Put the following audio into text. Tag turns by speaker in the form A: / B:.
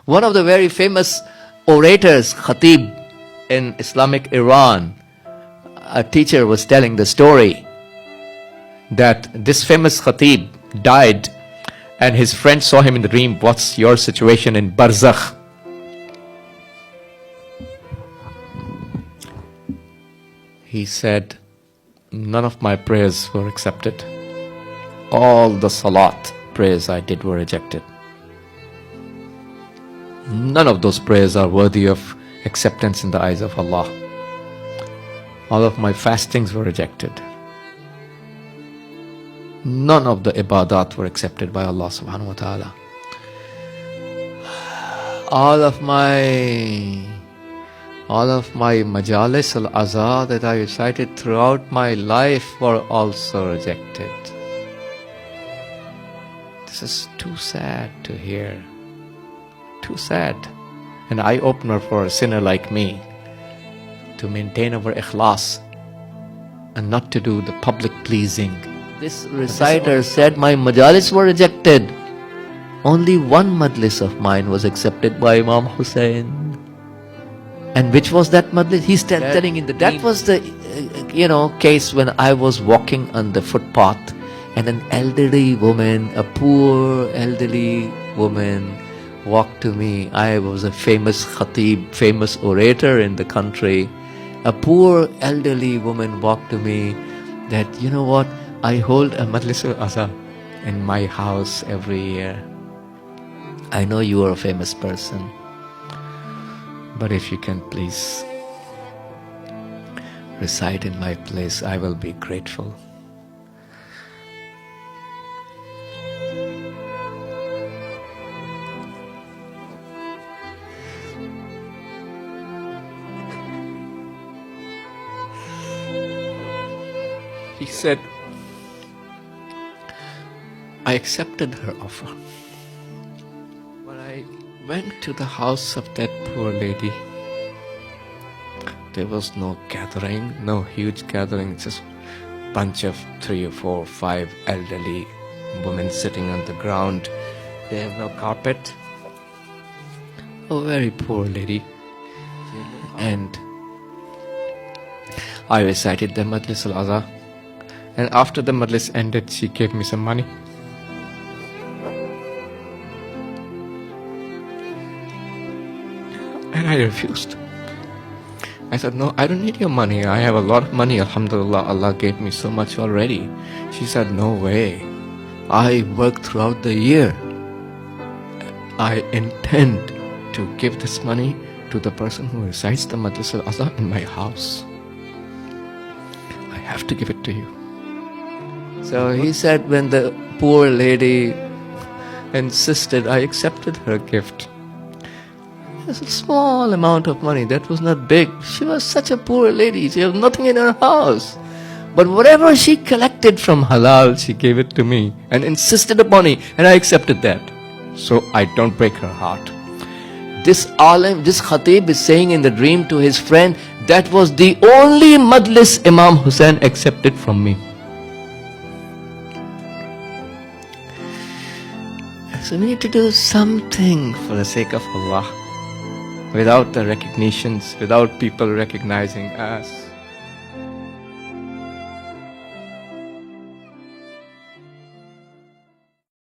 A: One of the very famous orators, Khatib, in Islamic Iran, a teacher was telling the story that this famous Khatib died and his friend saw him in the dream. What's your situation in Barzakh? He said, none of my prayers were accepted. All the salat prayers I did were rejected. None of those prayers are worthy of acceptance in the eyes of Allah. All of my fastings were rejected. None of the ibadat were accepted by Allah subhanahu wa ta'ala. All of my majalis al-azhar that I recited throughout my life were also rejected. This is too sad to hear. Too sad. An eye-opener for a sinner like me to maintain our ikhlas and not to do the public pleasing. This reciter said my majalis were rejected. Only one majlis of mine was accepted by Imam Hussain. And which was that majlis? He's telling in the dream. That was the case when I was walking on the footpath and an elderly woman, a poor elderly woman, walked to me. I was a famous khatib, famous orator in the country. A poor elderly woman walked to me that, you know what, I hold a majlis al-azhar in my house every year. I know you are a famous person, but if you can please recite in my place, I will be grateful. He said, I accepted her offer. When I went to the house of that poor lady, there was no gathering, no huge gathering, just a bunch of 3 or 4 or 5 elderly women sitting on the ground. They have no carpet. A very poor lady. And I recited the Majlis al-Azhar. And after the majlis ended, she gave me some money. And I refused. I said, no, I don't need your money. I have a lot of money. Alhamdulillah, Allah gave me so much already. She said, no way. I work throughout the year. I intend to give this money to the person who recites the Majlis al-Azhar in my house. I have to give it to you. So he said, when the poor lady insisted, I accepted her gift. It's a small amount of money. That was not big. She was such a poor lady. She had nothing in her house. But whatever she collected from halal, she gave it to me and insisted upon it. And I accepted that. So I don't break her heart. This alim, this khatib is saying in the dream to his friend, that was the only majlis Imam Hussain accepted from me. So we need to do something for the sake of Allah, without the recognitions, without people recognizing us.